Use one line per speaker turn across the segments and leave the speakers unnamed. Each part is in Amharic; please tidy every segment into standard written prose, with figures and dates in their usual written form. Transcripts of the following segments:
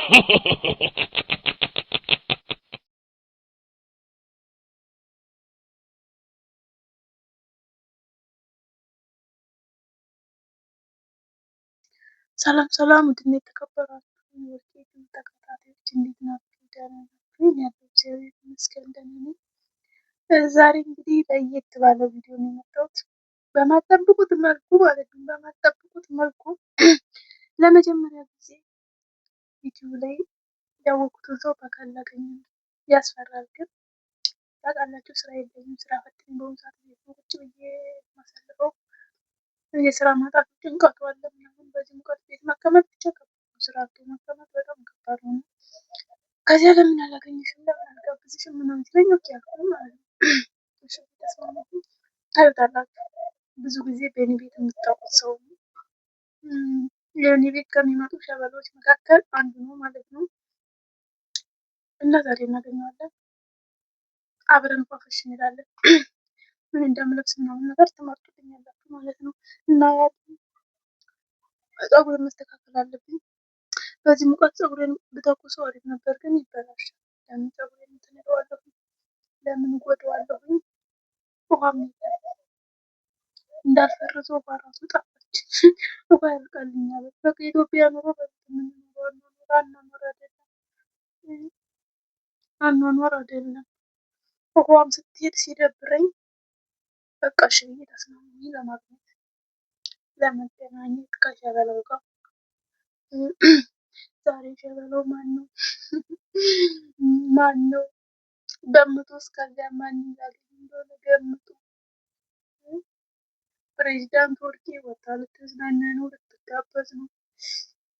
ሰላም ሰላም፣ ውድና የተከበራችሁ የዩቲዩብ ተከታታዮች እንዴት ናችሁ? ደህና ናችሁ? እኔ ያለው እግዚአብሔር ይመስገን ደህና ነኝ። ዛሬ እንግዲህ ለየት ባለ ቪዲዮ ነው የመጣሁት። በማጠብቁት መልኩ ማለት ነው። በማጠብቁት መልኩ ለመጀመሪያ ጊዜ ዩቲዩብ ላይ ያወቅኩትን ሰው በአካል ላገኘው ያስፈራል። ግን ታውቃላችሁ ስራ የለኝም። ስራ ፈትኝ በሆኑ ሰዓት ቁጭ ብዬ ማሳልፈው የስራ ማጣት ጭንቀቱ አለ ምናምን። በዚህ ሙቀት ቤት መቀመጥ ብቻ ከባድ ነው። ስራ አጥቶ መቀመጥ በጣም ከባድ ነው። ከዚያ ለምን አላገኝሽም ለምን አልጋብዝሽም ምናምን ሲለኝ ኦኬ አልኩ ማለት ነው። እሺ ተስማማሁ። ታዩታላችሁ ብዙ ጊዜ በእኔ ቤት የምታውቁት ሰው የእኔ ቤት ከሚመጡ ሸበሎች መካከል አንዱ ነው ማለት ነው። እና ዛሬ እናገኘዋለን፣ አብረን ፏፈሽ እንላለን። ምን እንደምለብስ ምናምን ነገር ትመርጡልኛላችሁ ማለት ነው። እና ፀጉሬን መስተካከል አለብኝ። በዚህ ሙቀት ፀጉሬን ብተኩሰው አሪፍ ነበር፣ ግን ይበላሻል። ለምን ፀጉሬን እንትን እለዋለሁ? ለምን እጎዳዋለሁኝ? ውሃም የለም እንዳልፈረሰው ውሃ ራሱ ጠፋች። ውሃ ያልቃልኛል። በቃ ኢትዮጵያ ኑሮ በፊት የምንኖረው አኗኗር አይደለም። ውሃም ስትሄድ ሲደብረኝ በቃ እሺ ብዬ ተስማምቼ ለማግኘት ለመገናኘት ከሸበለው ጋር ዛሬ ሸበለው ማን ነው? ማን ነው? ገምቱ። እስከዚያ ማን ያገኝ እንደሆነ ገምቱ። ፕሬዚዳንት ወርቄ ወጣ ልትዝናና ነው፣ ልትጋበዝ ነው።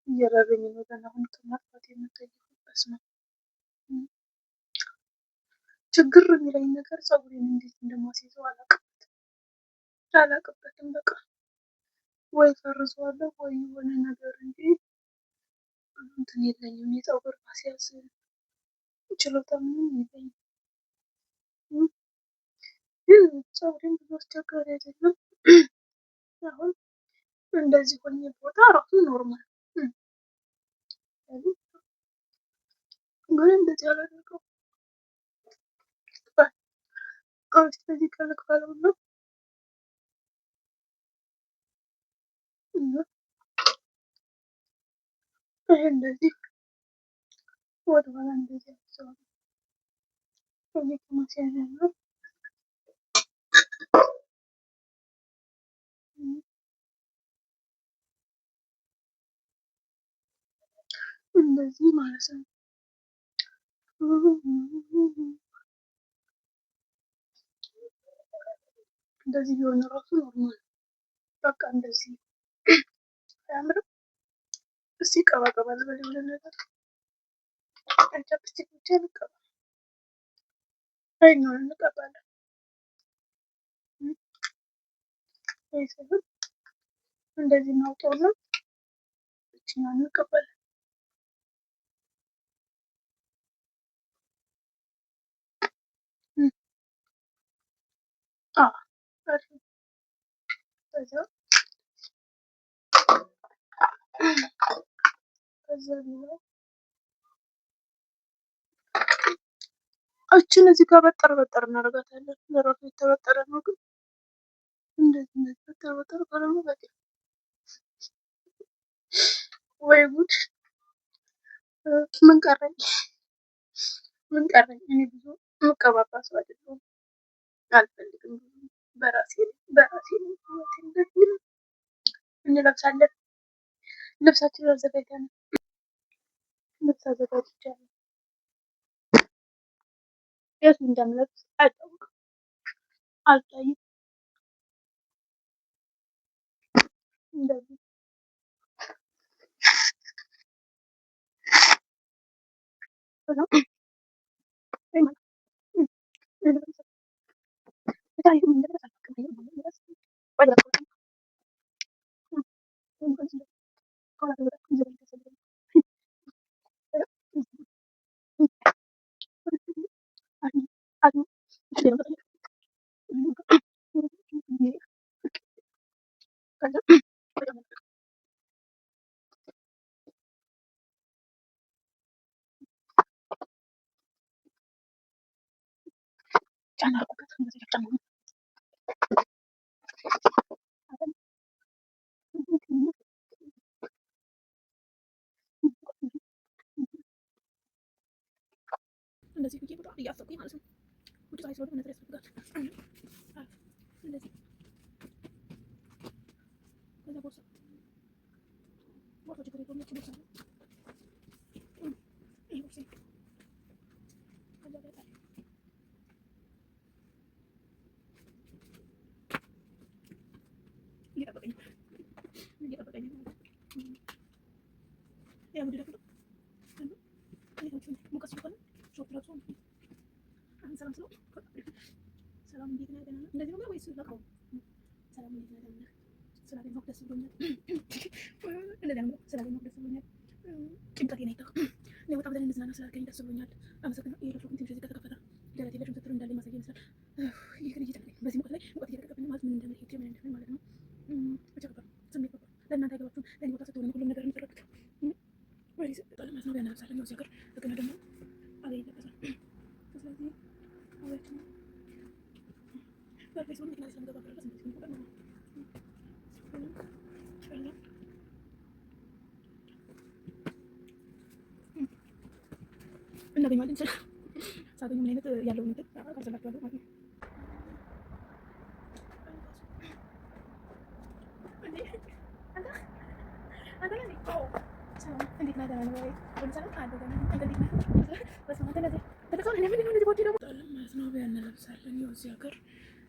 እየራበኝ ነው ገና አሁን ከማጥፋት የምጠይቁበት ነው። ችግር የሚለኝ ነገር ፀጉሬን እንዴት እንደማስይዘው አላቅበትም። በቃ ወይ ፈርዘዋለሁ ወይ የሆነ ነገር እንጂ እንትን የለኝም። የፀጉር ማስያዝ ችሎታ ምንም የለኝም። ግን ፀጉሬን ብዙ አስቸጋሪ አይደለም። አሁን እንደዚህ ሆኜ ቦታ ራሱ ኖርማል ግን እንደዚህ አላደርገው። አውስጥ በዚህ ከልክፋለው ነው ይሄ እንደዚህ ወደኋላ እንደዚህ ያሰው ከዚህ ከማስያዣ ነው። እንደዚህ ማለት ነው። እንደዚህ ቢሆን ራሱ ኖርማል። በቃ እንደዚህ አያምርም? እስቲ ቀባ ቀባ ልበል የሆነ ነገር ቻፕስቲክ ብቻ ልቀባ። ይኸኛውን እንቀባለን። ይህ ሲሆን እንደዚህ እናውጣውና እችኛውን እንቀባለን። ከዛ እችን እዚህ ጋር በጠር እናደርጋታለን። ለራሱ የተበጠረ ነው፣ ግን እንደዚህ በጠር ካለ በቂ። ወይ ጉድ! ምን ቀረኝ? እኔ ብዙ የምቀባባ ሰው አይደለሁም፣ አልፈልግም። በራሴ እንለብሳለን። ልብሳችን አዘጋጅተናል። ልብስ አዘጋጅቻለሁ። የት እንደምለብስ አይታወቅም፣ አልታይም። እንደዚህ ጫና አደረኩበት። እንደዚህ ጫና እንደዚህ ብዬ በጣም እያሰብኩኝ ማለት ነው። ውጭ ላይ ስለሆነ መነጽር ያስፈልጋል። እንደዚህ ከዛ ቦርሳ ችግር የለውም። ቦርሳ ይሄ ቦርሳ ከዛ በጣም እየጠበቀኝ ያው እንግዲህ ሙቀት ስለሆነ ሾፕ ለብሶ አሁን ሰላም ስለው ሰላም እንዴት ነህ? ደህና ነህ? እንደዚህ ነው ወይስ ለቀው ሰላም እንዴት ነህ? ደህና ነህ? ስላገኘሁህ ደስ ብሎኛል። እንደዚህ ነው ስላገኘሁህ ደስ ብሎኛል። ጭንቀቴን አይተህ እኔ ወጣ ብለን እንዝናና ስላልከኝ ደስ ብሎኛል። አመሰግናለሁ። ይሄ ለሾፕ ትንሽ እዚህ ጋር ከተከፈተ ደረቴ ላይ ሽንትር እንዳለ ማሳያ ይመስላል። ይህ ግን እየጨነቀኝ በዚህ ሙቀት ላይ ሙቀት እየተቀበለኝ ማለት ምን እንደምን ማለት ነው። ብቻ ነበር ስሜት ነበር። ለእናንተ አይገባችሁም። ለእኔ ቦታ ስትሆኑ ሁሉም ነገር የምትረዱት ወይ ጣል ማለት ነው። ያናብሳለን እዚህ ሀገር ህግና ደግሞ አገኝ ይለበሳል። ስለዚህ አቤት ነው በፌስቡክ መኪና ስለምገባ ድረስ እንደዚህ ነው ነው እናገኘዋለን። ሳገኙ ምን አይነት ያለውን ነገር አቀርጽላችኋለሁ ማለት ነው። እንዴት ነህ? ደህና ነህ ወይ? ሰላም አደረገን። እንዴት ነህ? በስመ አብ እንደዚህ ተከታው እኔ ምን እንደዚህ ቦዲ ደግሞ ማለት ነው ያንለብሳለን። ያው እዚህ ሀገር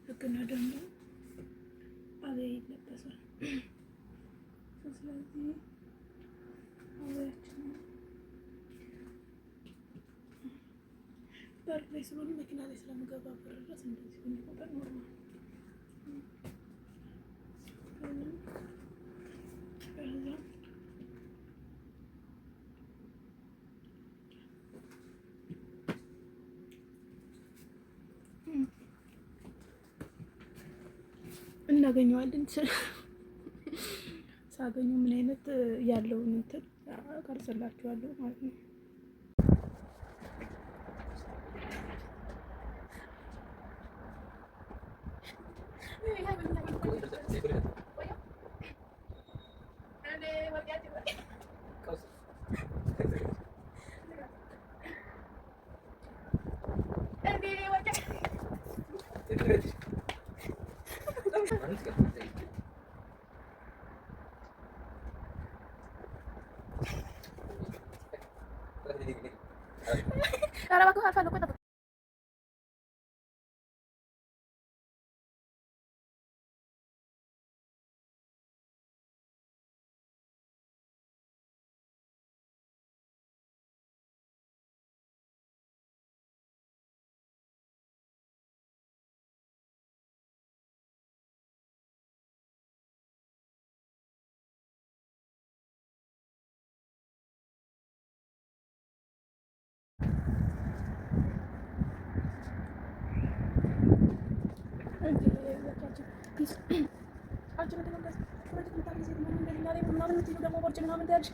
ህግና ደንቡ አበይ ይለበሳል። ስለዚህ አበያችን በር ላይ ስለሆነ መኪና ላይ ስለምገባ በር ድረስ እንደዚህ ሆነ ቆጠር ኖርማል እናገኘዋለን። ሳገኙ ምን አይነት ያለውን እንትን ቀርጽላችኋለሁ ማለት ነው። Cara aku hafal aku tak አንቺ ምንድን ነው እንደዚህ ወደ ትምጣ ጊዜ ምናምን እንደዚህ ላይ ምናምን የምትይው ደግሞ ቦርጭ ምናምን ትያለሽ